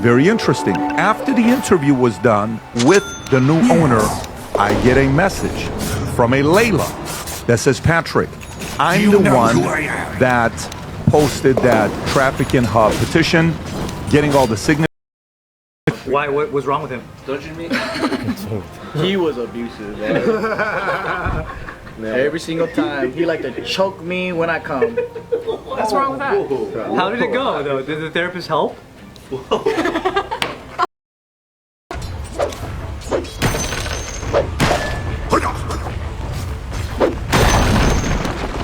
very interesting. After the interview was done with the new owner, I get a message from a Layla that says, Patrick, I'm the one that posted that trafficking hub petition, getting all the signatures. Why? What was wrong with him? Don't you mean? He was abusive, man. Every single time. He liked to choke me when I come. What's wrong with that? How did it go, though? Did the therapist help?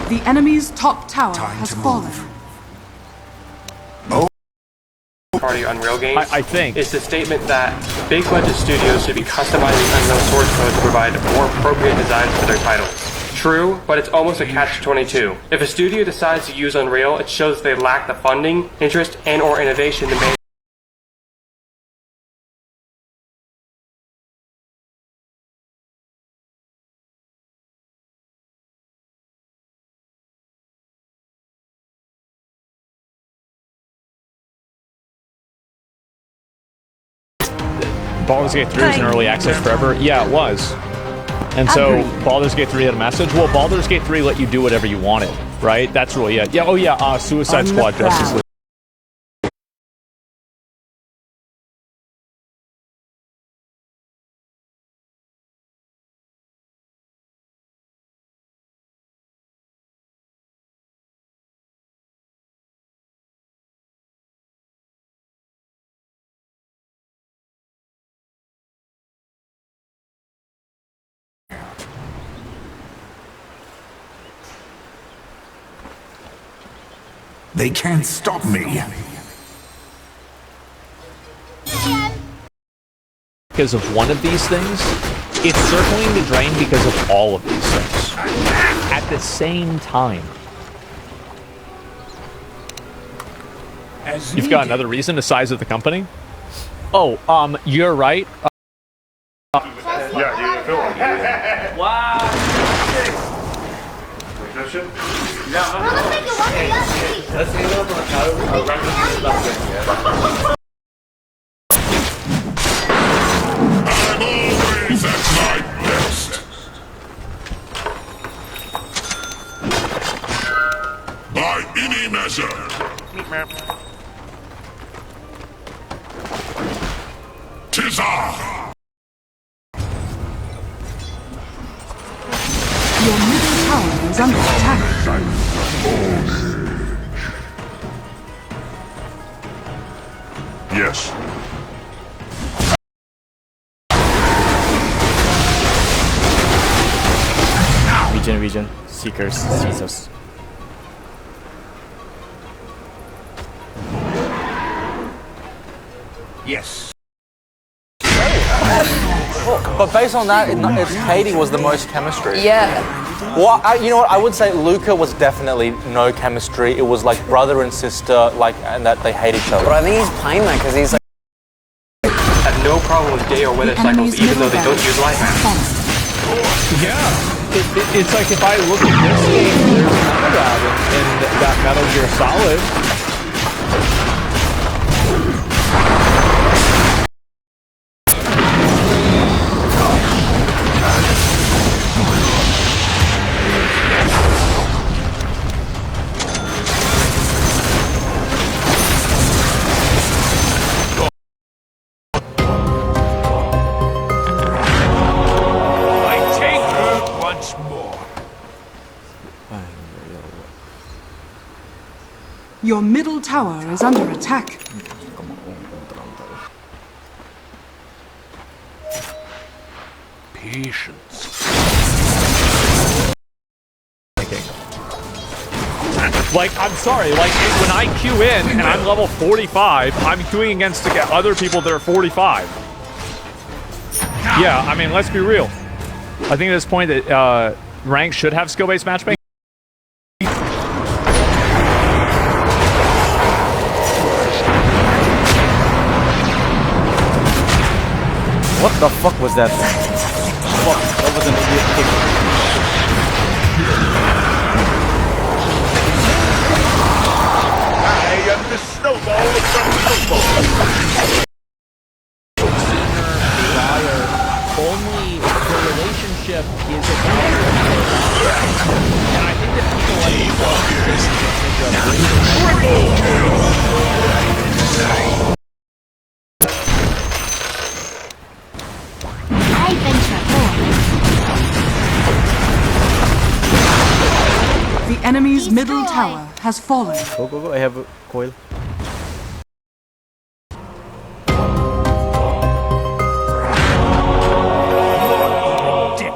The enemy's top tower has fallen. Party Unreal games, I think, is the statement that big budget studios should be customizing Unreal source code to provide more appropriate designs for their titles. True, but it's almost a catch-22. If a studio decides to use Unreal, it shows they lack the funding, interest, and/or innovation to make. Baldur's Gate 3 was in early access forever. Yeah, it was. And so Baldur's Gate 3 had a message. Well, Baldur's Gate 3 let you do whatever you wanted, right? That's really it. Yeah, oh yeah, Suicide Squad, Justice League. They can't stop me. Because of one of these things, it's circling the drain because of all of these things at the same time. You've got another reason, the size of the company. Oh, you're right. Yeah, feel it. Wow. Let's make it one Let's see what I'm always at my best. By any measure. Tizar! Your middle tower is under attack. Yes. Region. Seekers. Jesus. Yes. But based on that, it's Katie was the most chemistry. Yeah. Well, you know what? I would say Luca was definitely no chemistry. It was like brother and sister, like, and that they hate each other. But I think he's playing that because he's like. Have no problem with day or weather cycles, even though they don't use light maps. Yeah. It's like if I look at this game, there's none of that in that Metal Gear Solid. Your middle tower is under attack. Patience. Like, I'm sorry, like, when I queue in and I'm level 45, I'm queuing against other people that are 45. Yeah, I mean, let's be real. I think at this point that rank should have skill-based matchmaking. What the fuck was that? That was an idiot kick. I am the snowball of the snowball. enemy's middle tower has fallen. Go, go, go. I have a coil.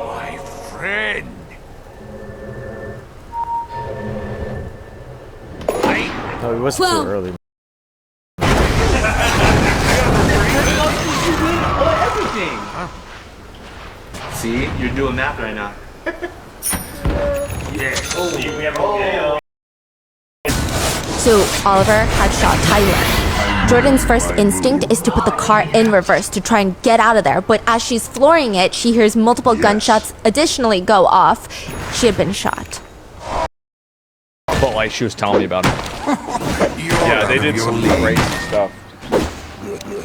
My friend. Oh, it was too early. See, you're doing math right now. So Oliver had shot Tyler. Jordan's first instinct is to put the car in reverse to try and get out of there, but as she's flooring it, she hears multiple gunshots additionally go off. She had been shot. But like she was telling me about it. Yeah, they did some crazy stuff.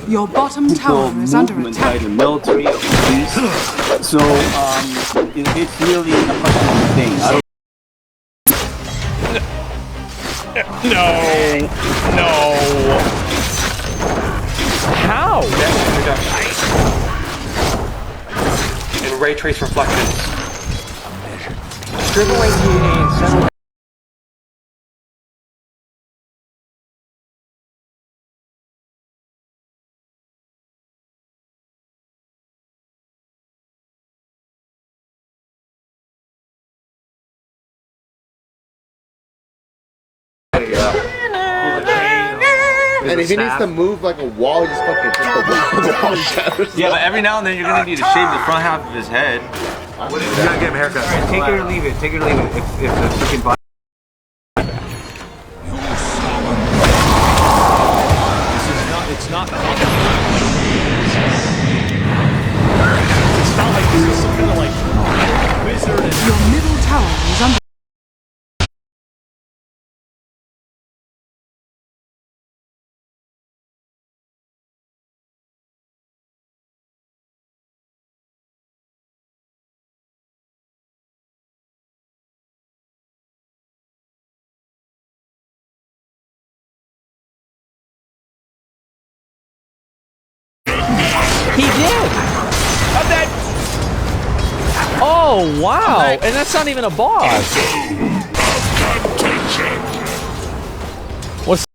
Your bottom tower is under attack. By the military or police. So it's really a personal thing. I don't No. How? And ray trace reflections. And if he needs to move like a wall, he just fucking the wall shatters. Yeah, but every now and then you're gonna need to shave the front half of his head. You gotta get him a haircut. Take it or leave it. Take it or leave it. If the freaking body. It's not like this is some kind of like wizard and Your middle tower is under He did! Oh, wow! And that's not even a boss! What's...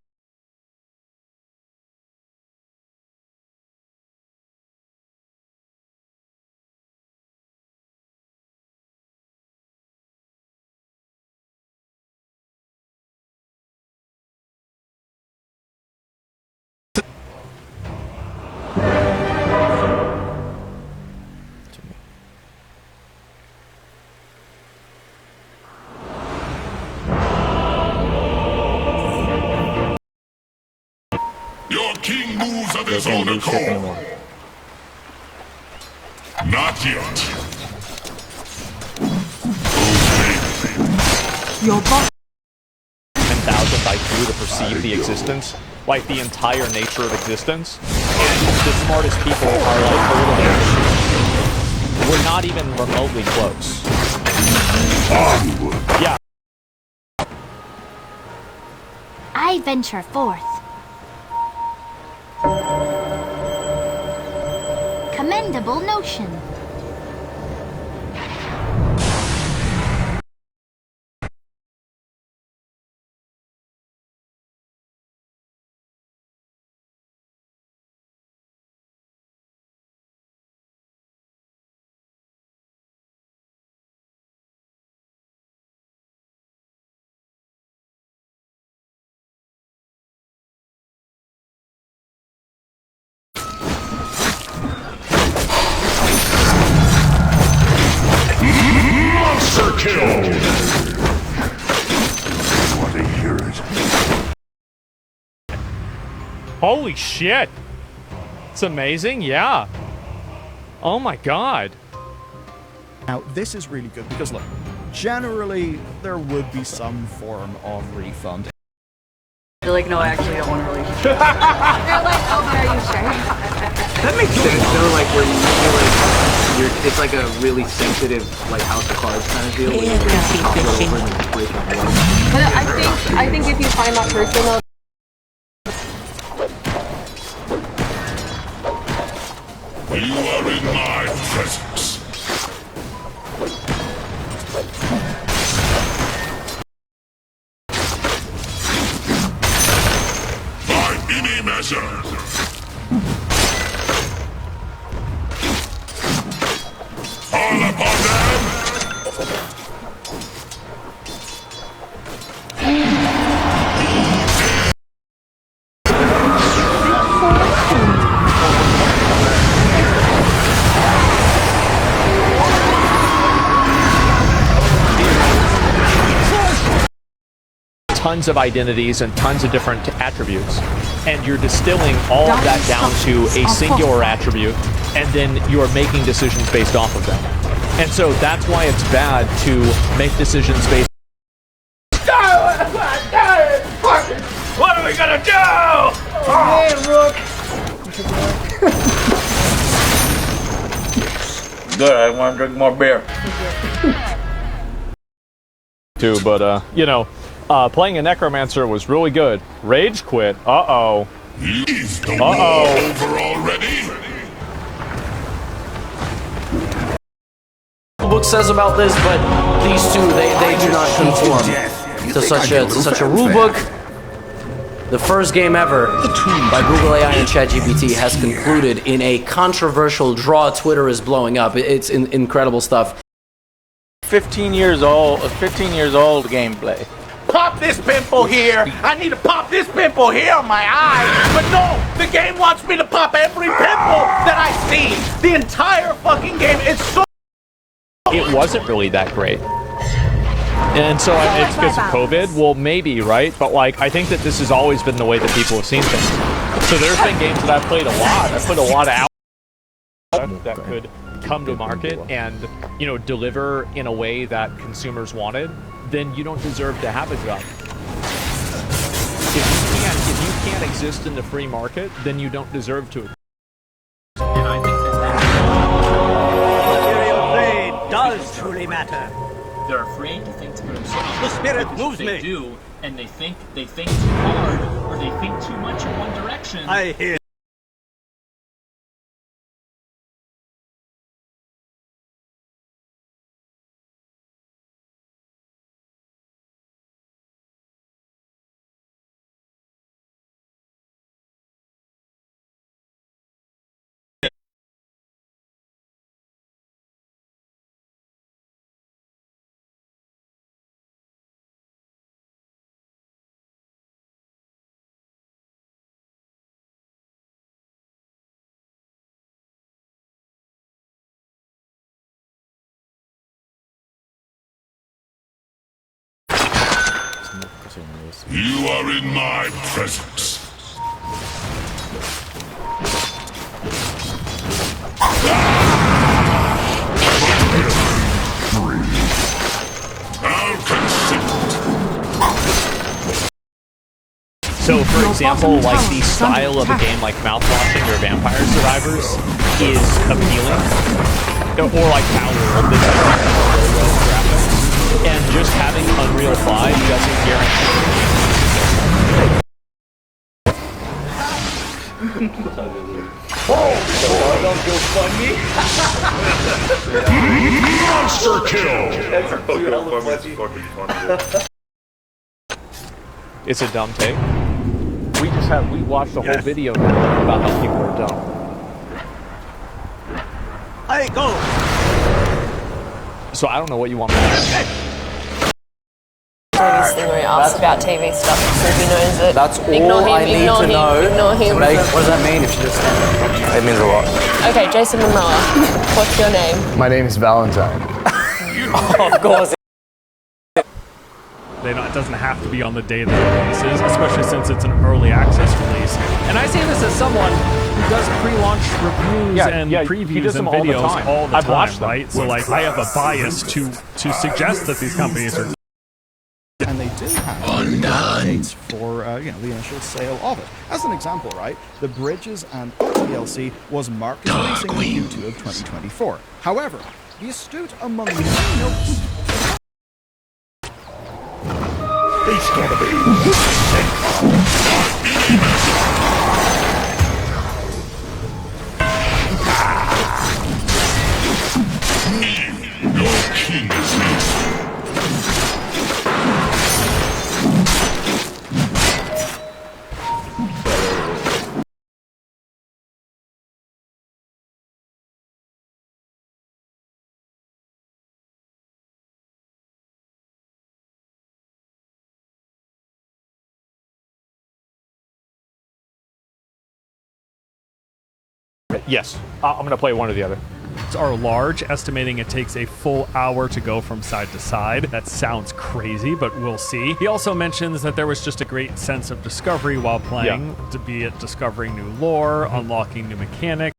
Your king moves of his own accord. Not yet. your bottom 10,000 by 2 to perceive the existence, like the entire nature of existence. And the smartest people are like a little bit. We're not even remotely close. Yeah. I venture forth. Commendable notion. Monster kill! I want to hear it. Holy shit! It's amazing, yeah. Oh my god. Now, this is really good because, look, generally there would be some form of refund. They're like, no, I actually don't want a relationship. They're like, oh, but are you sure? That makes sense though, like where you feel like it's like a really sensitive like House of Cards kind of deal. Where you talk over and then break it apart. But I think if you find that person though, You are in my presence. tons of identities and tons of different attributes, and you're distilling all of that down to a singular attribute, and then you're making decisions based off of them. And so that's why it's bad to make decisions based. What are we gonna do? Hey, Rook. Good, I want to drink more beer. Too, but you know, playing a necromancer was really good. Rage quit. Uh-oh. Uh-oh. Over already? The book says about this, but these two, they do not conform to such a rule book. The first game ever by Google AI and ChatGPT has concluded in a controversial draw. Twitter is blowing up. It's incredible stuff. 15 years old gameplay. Pop this pimple here. I need to pop this pimple here on my eye. But no, the game wants me to pop every pimple that I see. The entire fucking game. It's so. It wasn't really that great. And so it's because of COVID? Well, maybe, right? But, like, I think that this has always been the way that people have seen things. So there's been games that I've played a lot. I've put a lot of hours that could come to market and, you know, deliver in a way that consumers wanted. Then you don't deserve to have a job. If you can't exist in the free market, then you don't deserve to. And I think that material trade does truly matter. They're afraid to think to themselves. The spirit moves they me. do, and they think too hard, or they think too much in one direction. I hear. You are in my presence. So, for example, like the style of a game like Mouthwashing or Vampire Survivors is appealing, or like Power, the graphics, and just having Unreal 5 doesn't guarantee. Monster kill! It's a dumb take. We watched a whole video now about how people are dumb. I go. So I don't know what you want me to say. This thing where he asks about TV stuff, so if he knows it. That's all ignore him, I need ignore to him, know. Ignore him. What does that mean if you just stand? It means a lot. Okay, Jason Monroe, what's your name? My name is Valentine. Of course. It doesn't have to be on the day that it releases, especially since it's an early access release. And I say this as someone who does pre-launch reviews and previews and videos all the time, right? So like I have a bias to suggest that these companies are. And they do have dates for the initial sale of it. As an example, right, the Bridges and DLC was marked as releasing in Q2 of 2024. However, the astute among you notes. It's gonna be your king is next. Yes, I'm going to play one or the other. are large, estimating it takes a full hour to go from side to side. That sounds crazy, but we'll see. He also mentions that there was just a great sense of discovery while playing, to be it discovering new lore, unlocking new mechanics.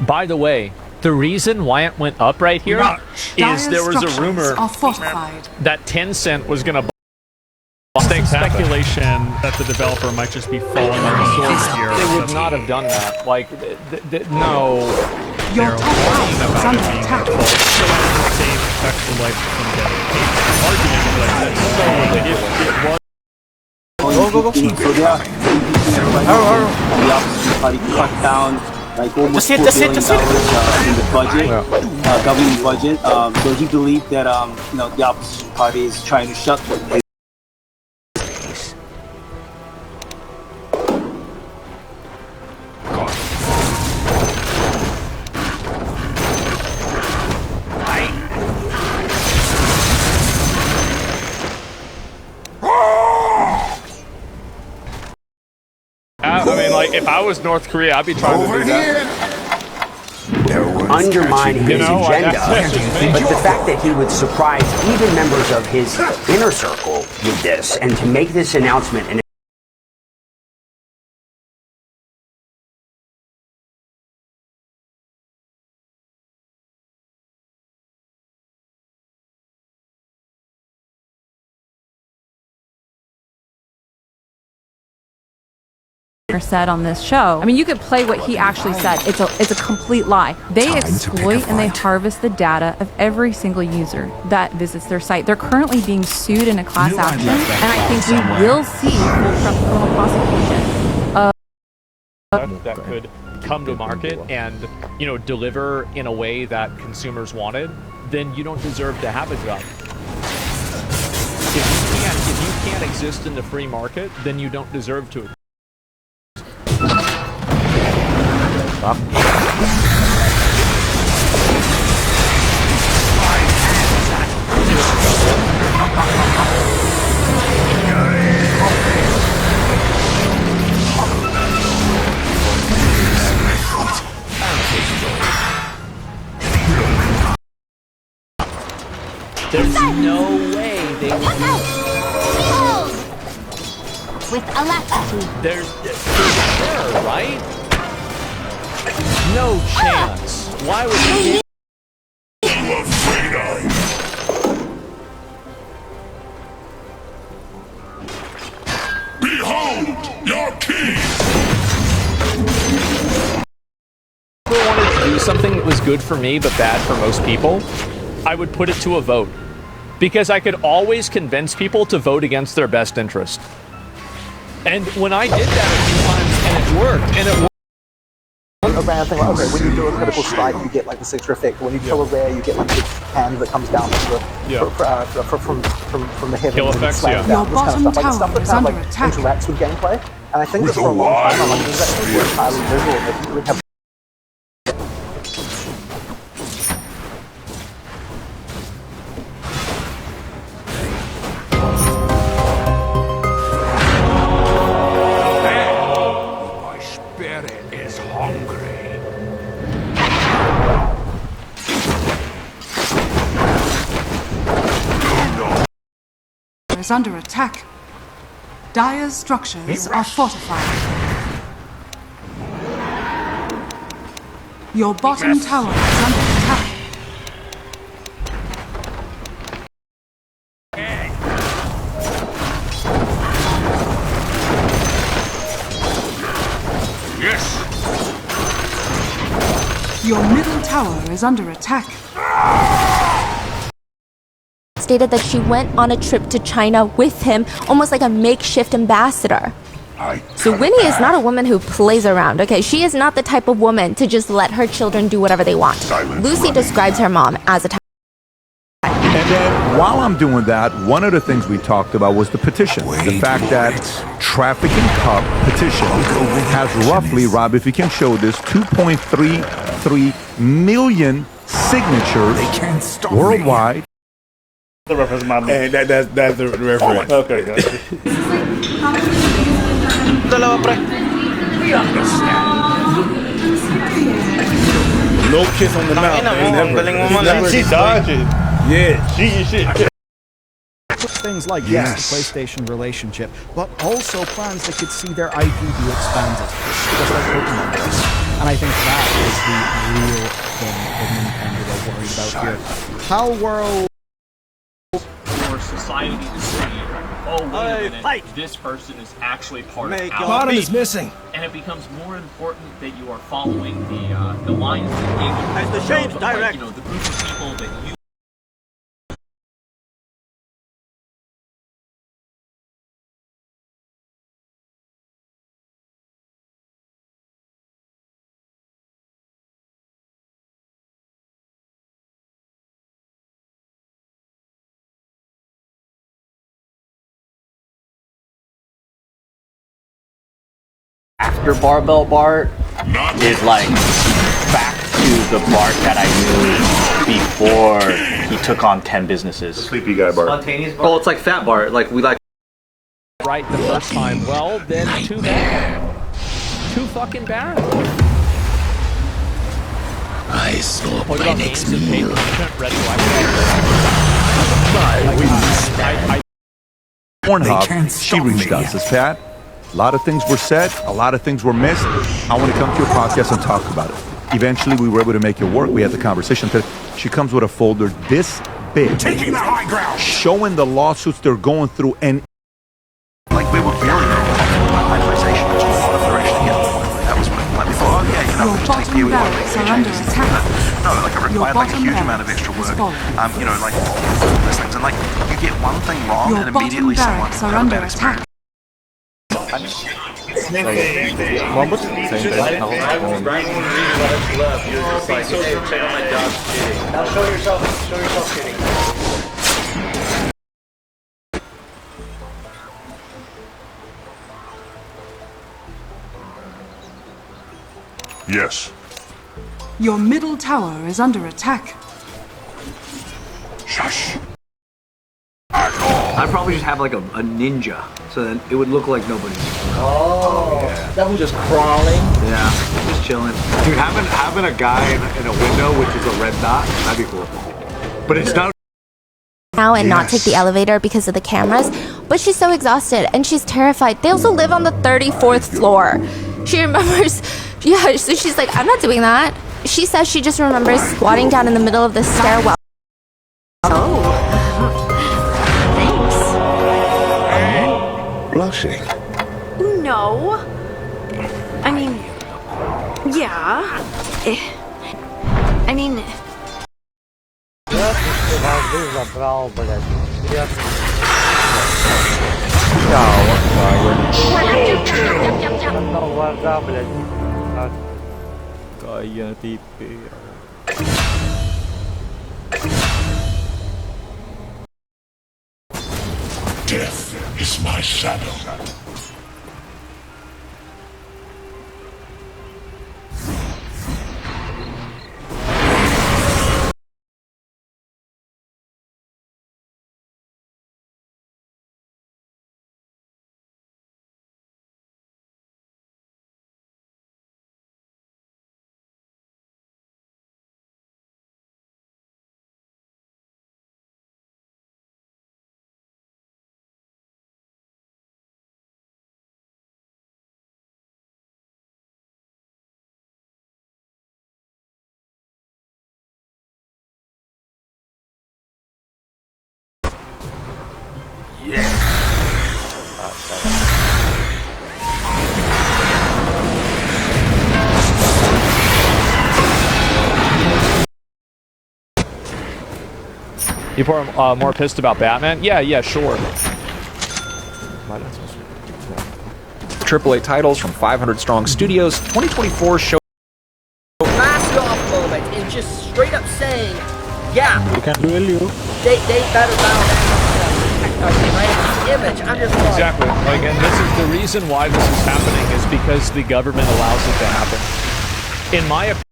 By the way, the reason why it went up right here is there was a rumor that Tencent was going to speculation that the developer might just be falling on the sword here. They would not have done that. Like, no. Your top house is under attack. Save extra life from getting argument, but if it was. Go. So they are the opposition party cut down like almost $4 billion in the budget, government budget. So he believed that the opposition party is trying to shut the I mean, like, if I was North Korea, I'd be trying to do that. Undermine his agenda, but the fact that he would surprise even members of his inner circle with this, and to make this announcement and said on this show. I mean, you could play what he actually said. It's a complete lie. They exploit and they harvest the data of every single user that visits their site. They're currently being sued in a class action, and I think we will see criminal prosecution that could come to market and, deliver in a way that consumers wanted, then you don't deserve to have a job. If you can't exist in the free market, then you don't deserve to. There's no way they would. With alacrity. There's there, right? No chance. Why would he? Behold your king. If I wanted to do something that was good for me but bad for most people, I would put it to a vote. Because I could always convince people to vote against their best interest. And when I did that a few times, and it worked, and it worked. Around thing like, okay, when you do a critical strike, you get like the signature effect. When you kill a rare, you get like the hand that comes down from the heavens. Kill effects, and Your down, bottom kind of stuff, tower like, is stuff that under kind of attack. like interacts with gameplay. And I think that for a long time, I'm like, this is actually entirely visual. And they really have is under attack. Dire's structures are fortified. Your bottom tower is under attack. Yes. Your middle tower is under attack. Stated that she went on a trip to China with him, almost like a makeshift ambassador. So Winnie is not a woman who plays around, okay? She is not the type of woman to just let her children do whatever they want. Lucy describes her mom as a type. And then while I'm doing that, one of the things we talked about was the petition. The fact that Trafficking Cup petition has roughly, Rob, if you can show this, 2.33 million signatures worldwide. The reference, my man. That's the reference. Okay. We understand. No kiss on the mouth. Never. She dodging. Yeah, she shit. Things like the PlayStation relationship, but also plans that could see their IP be expanded, just like Pokemon does. And I think that is the real thing that Nintendo are worried about here. How World for society to see, oh wait a minute, this person is actually part of our bottom is missing. And it becomes more important that you are following the lines of the game. As the shapes direct. Like, you know, the group of people that you After Barbell Bart is like back to the Bart that I knew before he took on 10 businesses. Sleepy guy Bart. Spontaneous Bart? Oh, it's like Fat Bart. Like we like. Right the first time. Well, then too bad. Too fucking bad. I saw my next meal. Pornhub, she reached out, says, Pat, a lot of things were said, a lot of things were missed. I want to come to your podcast and talk about it. Eventually, we were able to make it work. We had the conversation. She comes with a folder this big, Taking the high ground, showing the lawsuits they're going through, and like we were very itemization. There's a lot of direction to get. That was when we thought, oh yeah, you know, just take POE1, make the changes. No, like it required like a huge amount of extra work. You know, like those things, and like you get one thing wrong, and immediately someone has a bad experience. One was the same thing. I was grinding when you left. You're just like, hey, check out my job shitting. Now show yourself shitting. Yes. Your middle tower is under attack. Shush. I'd probably just have like a ninja, so then it would look like nobody's. Oh, yeah. That was just crawling. Yeah, just chilling. Dude, having a guy in a window which is a red dot, that'd be cool. But it's not. Now and not take the elevator because of the cameras, but she's so exhausted and she's terrified. They also live on the 34th floor. She remembers, yeah, so she's like, I'm not doing that. She says she just remembers squatting down in the middle of the stairwell. Oh. Blushing. No. I mean, yeah. I mean... Death is my shadow. People are more pissed about Batman? Yeah, sure. AAA titles from 500 strong studios, 2024 show. Mask off moment and just straight up saying, yeah, Can't duel you. They better bow down to right image. I'm just like, Exactly. Like, and this is the reason why this is happening is because the government allows it to happen. In my opinion,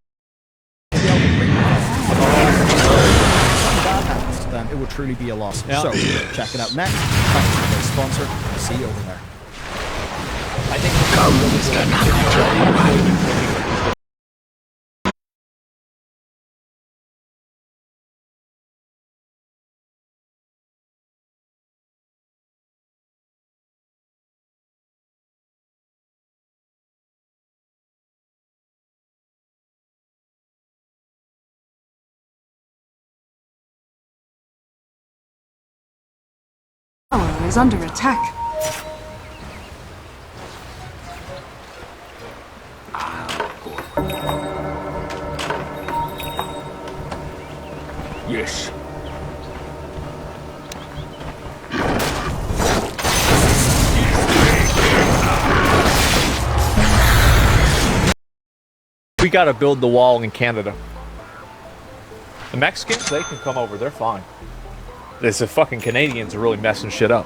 then it would truly be a loss. So, check it out next. Thanks to today's sponsor. See you over there. I think Tower is under attack. Yes. we gotta build the wall in Canada. The Mexicans, they can come over, they're fine. It's the fucking Canadians are really messing shit up.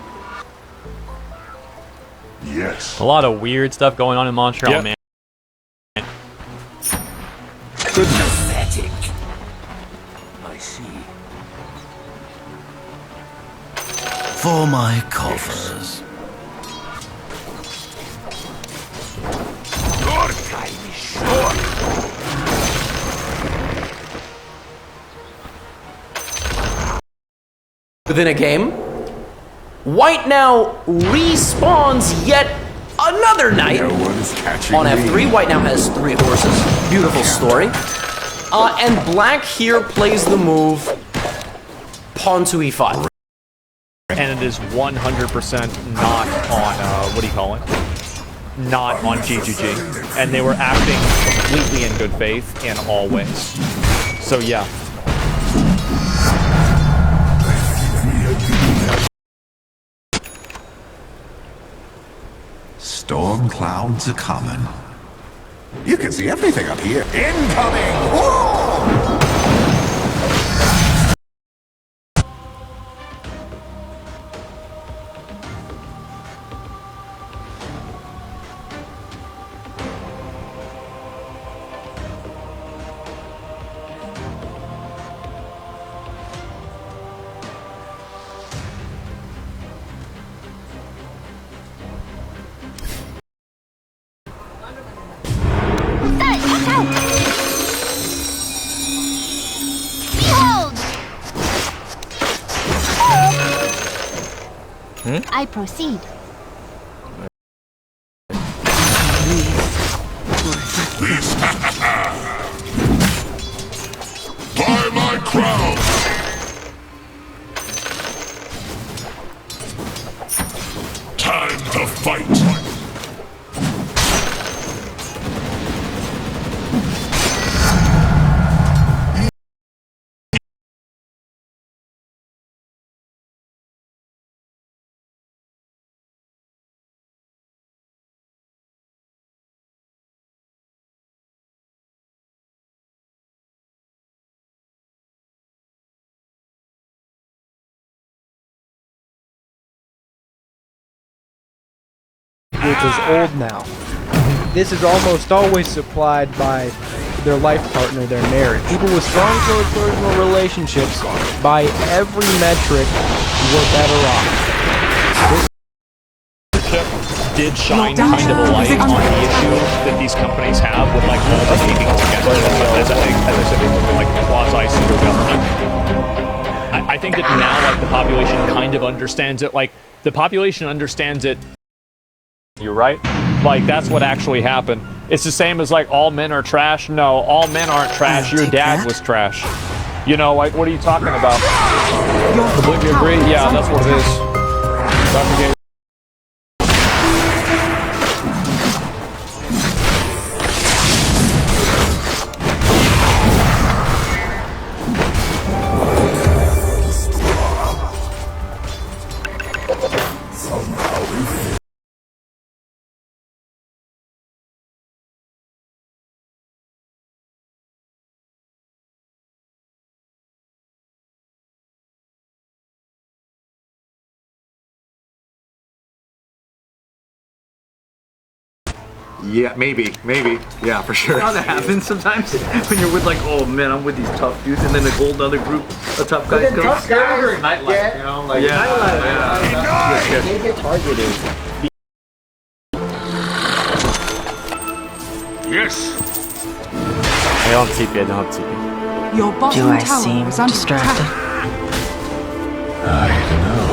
Yes. A lot of weird stuff going on in Montreal, man. Pathetic. I see. For my coffers. Your time is short. within a game. White now respawns yet another knight. No one's catching on F3, me. White now has 3 horses. Beautiful story. And Black here plays the move pawn to E5. And it is 100% not on, what do you call it? Not on GGG. And they were acting completely in good faith in all ways. So yeah. Storm clouds are coming. You can see everything up here. Incoming! Whoa! I proceed. By my crown! Time to fight! Which is old now. This is almost always supplied by their life partner, their marriage. People with strong personal relationships, by every metric, were better off. Did shine kind of a light on the issue that these companies have with like all the meetings together as I said, like quasi-pseudo government. I think that now like the population kind of understands it. Like the population understands it. You're right. Like that's what actually happened. It's the same as like all men are trash. No, all men aren't trash. Your dad was trash. You know, like what are you talking about? Completely agree. Yeah, that's what it is. Yeah, maybe. Yeah, for sure. You know how that happens sometimes when you're with like, oh man, I'm with these tough dudes, and then a whole other group of tough guys come. Tough guys are nightlife, you know, like nightlife. They get targeted. Yes. I don't TP, I don't have TP. Your bottom tower is under attack. I don't know.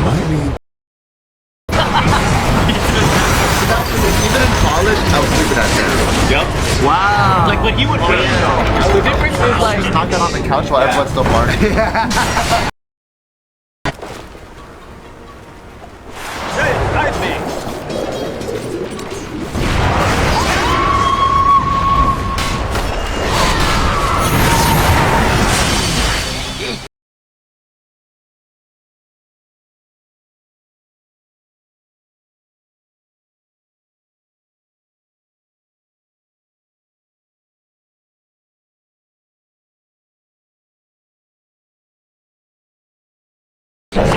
Might be. Even in college, I was sleeping at that. Yep. Wow. Like when he would wait. The difference is like knocked out on the couch while everyone's still partying.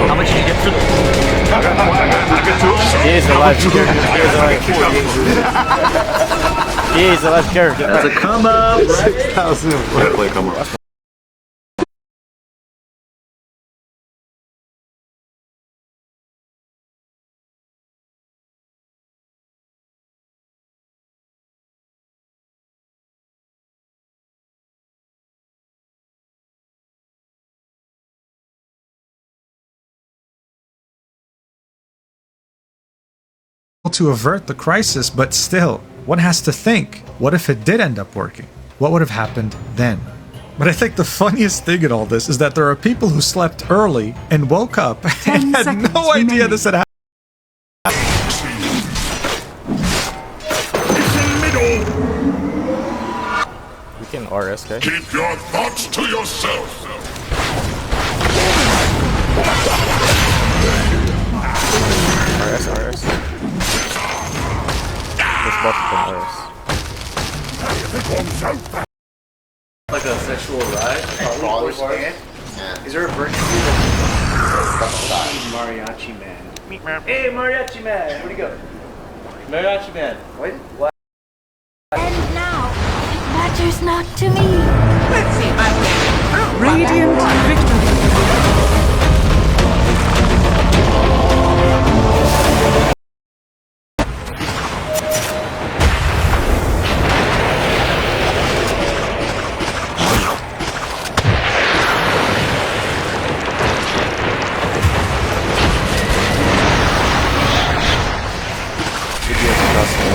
How much did you get for this? I got two. He is a live character. He is a live character. that's a come up. 6,000. Play come up. To avert the crisis, but still, one has to think, what if it did end up working? What would have happened then? But I think the funniest thing in all this is that there are people who slept early and woke up and had no idea this had happened. We can RS, okay? Keep your thoughts to yourself. RS. This button can RS. Like a sexual ride. Is there a version of Mariachi Man? Hey, Mariachi Man, where'd he go? Mariachi Man, what? And now, it matters not to me. Let's see if I can. Radiant victory.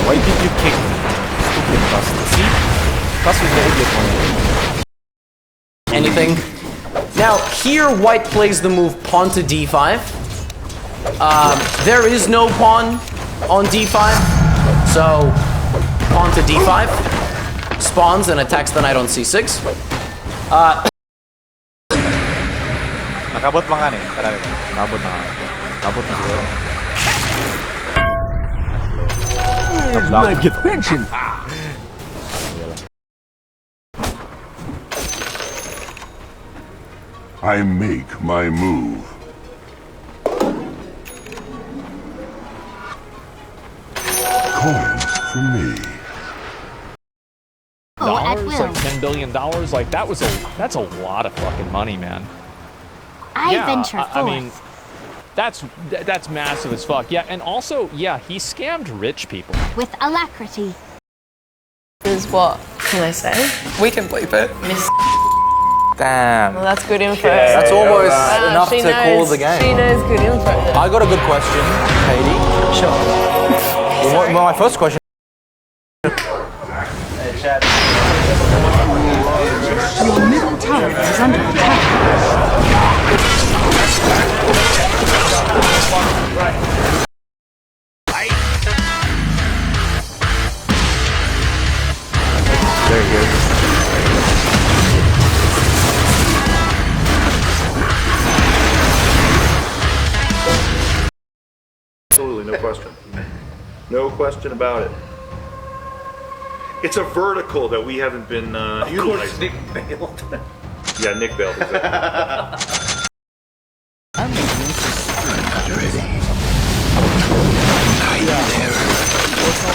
Why did you kick me? Stupid bastard. See? Plus was the idiot one. Anything. Now, here white plays the move pawn to d5. There is no pawn on d5, so pawn to d5 spawns and attacks the knight on c6. Nakabot lang kan eh. Nakabot na. Nakabot na siguro. Get pension. I make my move. Coins for me. Dollars, like $10 billion, like that's a lot of fucking money, man. I venture forth. I mean, that's massive as fuck. Yeah, and also, yeah, he scammed rich people. With alacrity. Is what can I say? We can bleep it. Miss. Damn. Well, that's good info. That's almost enough to call the game. She knows good info. I got a good question, Katie. Sure. Well, my first question. Your middle tower is under attack. There he is. Absolutely, no question. No question about it. It's a vertical that we haven't been utilizing. Nick bailed. Yeah, Nick bailed. Exactly.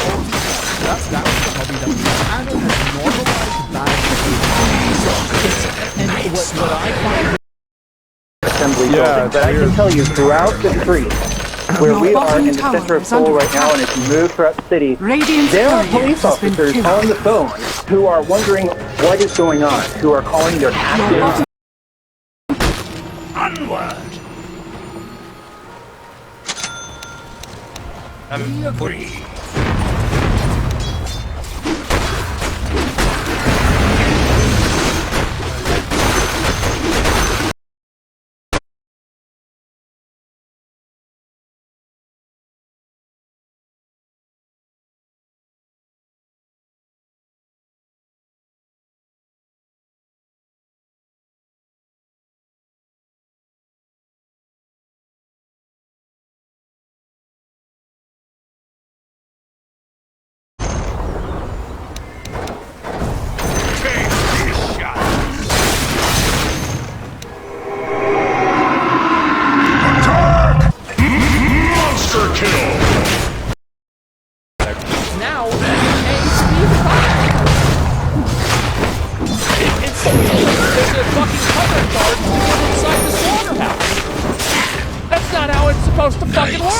building, but I can tell you throughout the street where we are in the center of Seoul right now, and if you move throughout the city, there are police officers on the phone who are wondering what is going on, who are calling their captains. Onward! We agree. Now, there's a fucking cover guard to get inside the slaughterhouse. That's not how it's supposed to fucking work.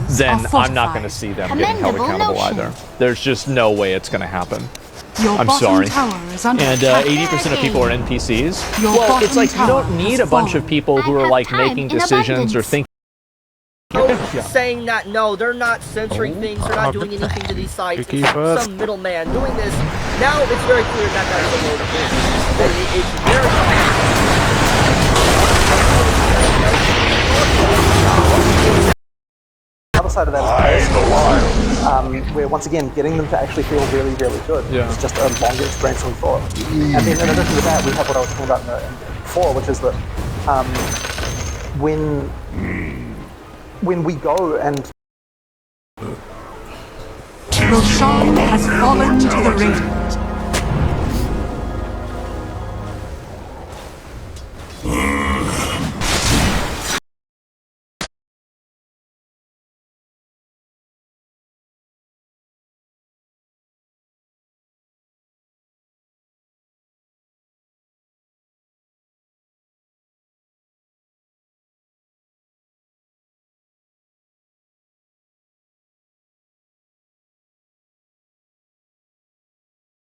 Then I'm not going to see them getting held accountable either. There's just no way it's going to happen. I'm sorry. And 80% of people are NPCs. Well, it's like you don't need a bunch of people who are like making decisions or thinking. Saying that no, they're not censoring things, they're not doing anything to these sites. It's some middleman doing this. Now it's very clear that that's a load of bullshit. It's The other side of that is we're once again getting them to actually feel really, really good. Yeah. It's just a longer experience than we thought. And then in addition to that, we have what I was talking about before, which is that when we go and Roshan has fallen to the Radiant.